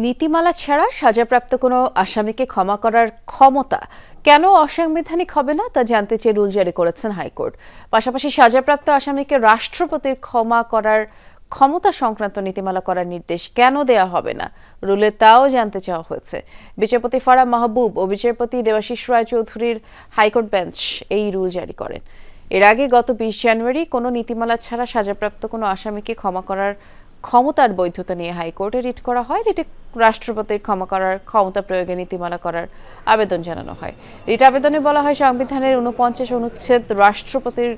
নীতিমালা ছাড়া সাজাপ্রাপ্ত কোনো আসামিকে ক্ষমা করার ক্ষমতা কেন অসাংবিধানিক হবে না তা জানতে চেয়ে রুল জারি করেছেন হাইকোর্ট। পাশাপাশি সাজাপ্রাপ্ত আসামিকে রাষ্ট্রপতির ক্ষমা করার ক্ষমতা সংক্রান্ত নীতিমালা করার নির্দেশ কেন দেয়া হবে না রুলে তাও জানতে চাওয়া হয়েছে। বিচারপতি ফারাহ মাহবুব ও বিচারপতি দেবাশিস রায় চৌধুরীর হাইকোর্ট বেঞ্চ এই রুল জারি করেন। এর আগে গত 20 জানুয়ারি কোনো নীতিমালা ছাড়া সাজাপ্রাপ্ত কোনো আসামিকে ক্ষমা করার ক্ষমতার বৈধতা নিয়ে হাইকোর্টে রিট করা হয়। রিটে রাষ্ট্রপতির ক্ষমা করার ক্ষমতা প্রয়োগে নীতিমালা করার আবেদন জানানো হয়। রিট আবেদনে বলা হয় সংবিধানের 49 অনুচ্ছেদ রাষ্ট্রপতির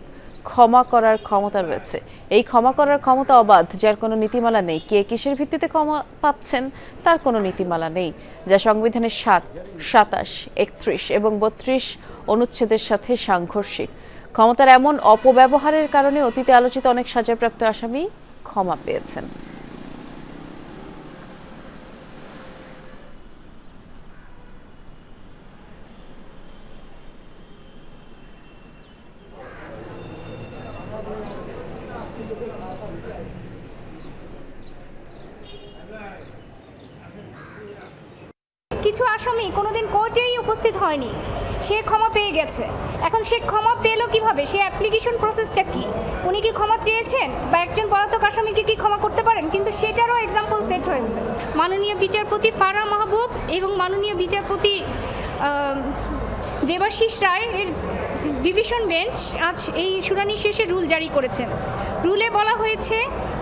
ক্ষমা করার ক্ষমতা রয়েছে। এই ক্ষমা করার ক্ষমতা অবাধ, যার কোনো নীতিমালা নেই। কে কিসের ভিত্তিতে ক্ষমা পাচ্ছেন তার কোনো নীতিমালা নেই, যা সংবিধানের 7, 27, 31 এবং 32 অনুচ্ছেদের সাথে সাংঘর্ষিক। ক্ষমতার এমন অপব্যবহারের কারণে অতীতে আলোচিত অনেক সাজাপ্রাপ্ত আসামি ক্ষমা পেয়েছেন। কিছু আসামি কোনোদিন কোর্টেই উপস্থিত হয়নি, সে ক্ষমা পেয়ে গেছে। এখন সে ক্ষমা পেল কিভাবে? সে অ্যাপ্লিকেশন প্রসেসটা কি? উনি কি ক্ষমা চেয়েছেন বা একজন পলাতক আসামিকে কি ক্ষমা করতে পারেন? কিন্তু সেটারও এক্সাম্পল সেট হয়েছে। মাননীয় বিচারপতি ফারাহ মাহবুব এবং মাননীয় বিচারপতি দেবাশিস রায় এর ডিভিশন বেঞ্চ আজ এই শুনানি শেষে রুল জারি করেছেন। রুলে বলা হয়েছে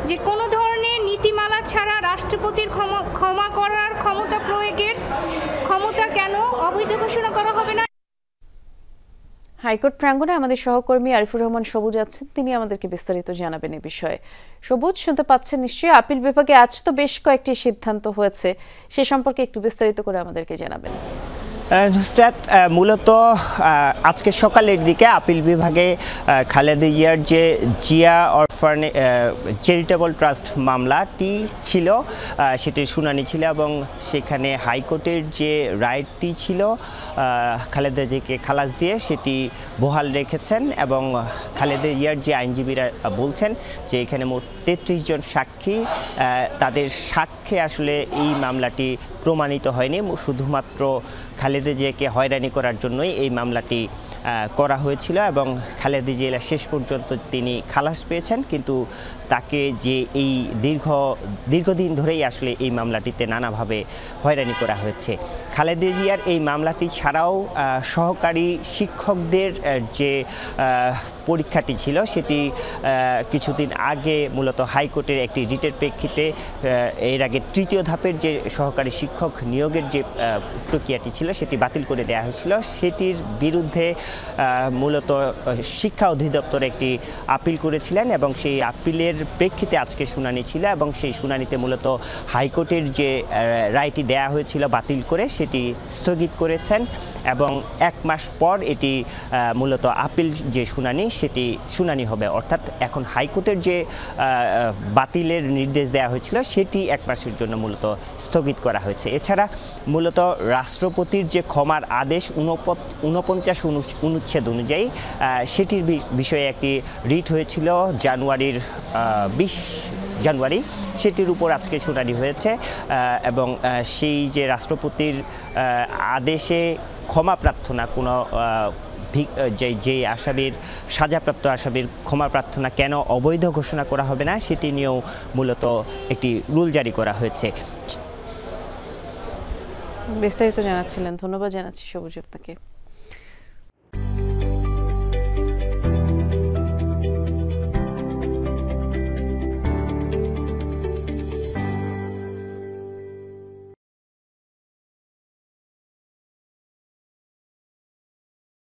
যে কোনো ধরনের নীতিমালা ছাড়া রাষ্ট্রপতির ক্ষমা করার ক্ষমতা প্রয়োগের ক্ষমতা কেন অবৈধ ঘোষণা করা হবে না। হাইকোর্ট প্রাঙ্গণে আমাদের সহকর্মী আরিফুর রহমান সবুজ আছেন, তিনি আমাদেরকে বিস্তারিত জানাবেন এই বিষয়ে। সবুজ, শুনতে পাচ্ছেন নিশ্চয়ই? আপিল বিভাগে আজ তো বেশ কয়েকটি সিদ্ধান্ত হয়েছে, সে সম্পর্কে একটু বিস্তারিত করে আমাদেরকে জানাবেন। নুসরাত, মূলত আজকে সকালের দিকে আপিল বিভাগে খালেদা জিয়ার যে জিয়া অরফানে চ্যারিটেবল ট্রাস্ট মামলাটি ছিল সেটির শুনানি ছিল এবং সেখানে হাইকোর্টের যে রায়টি ছিল খালেদা জিয়াকে খালাস দিয়ে সেটি বহাল রেখেছেন এবং খালেদা জিয়ার যে আইনজীবীরা বলছেন যে এখানে মোট 33 জন সাক্ষী, তাদের সাক্ষ্যে আসলে এই মামলাটি প্রমাণিত হয়নি। শুধুমাত্র খালেদা জিয়াকে হয়রানি করার জন্যই এই মামলাটি করা হয়েছিল এবং খালেদা জিয়া শেষ পর্যন্ত তিনি খালাস পেয়েছেন। কিন্তু তাকে যে এই দীর্ঘদিন ধরেই আসলে এই মামলাটিতে নানাভাবে হয়রানি করা হয়েছে। খালেদা জিয়ার এই মামলাটি ছাড়াও সহকারী শিক্ষকদের যে পরীক্ষাটি ছিল সেটি কিছুদিন আগে মূলত হাইকোর্টের একটি রিটের প্রেক্ষিতে এর আগে তৃতীয় ধাপের যে সহকারী শিক্ষক নিয়োগের যে প্রক্রিয়াটি ছিল সেটি বাতিল করে দেওয়া হয়েছিল। সেটির বিরুদ্ধে মূলত শিক্ষা অধিদপ্তর একটি আপিল করেছিলেন এবং সেই আপিলের প্রেক্ষিতে আজকে শুনানি ছিল এবং সেই শুনানিতে মূলত হাইকোর্টের যে রায়টি দেয়া হয়েছিল বাতিল করে সেটি স্থগিত করেছেন এবং 1 মাস পর এটি মূলত আপিল যে শুনানি হবে। অর্থাৎ এখন হাইকোর্টের যে বাতিলের নির্দেশ দেওয়া হয়েছিল সেটি 1 মাসের জন্য মূলত স্থগিত করা হয়েছে। এছাড়া মূলত রাষ্ট্রপতির যে ক্ষমার আদেশ 49 অনুচ্ছেদ অনুযায়ী সেটির বিষয়ে একটি রিট হয়েছিল জানুয়ারির 20 জানুয়ারি, সেটির উপর আজকে শুনানি হয়েছে এবং সেই যে রাষ্ট্রপতির আদেশে ক্ষমা প্রার্থনা কোনো যে আসামির সাজাপ্রাপ্ত আসামির ক্ষমা প্রার্থনা কেন অবৈধ ঘোষণা করা হবে না সেটি নিয়েও মূলত একটি রুল জারি করা হয়েছে। বিস্তারিত জানাচ্ছিলেন, ধন্যবাদ জানাচ্ছি সবুজ আপনাকে।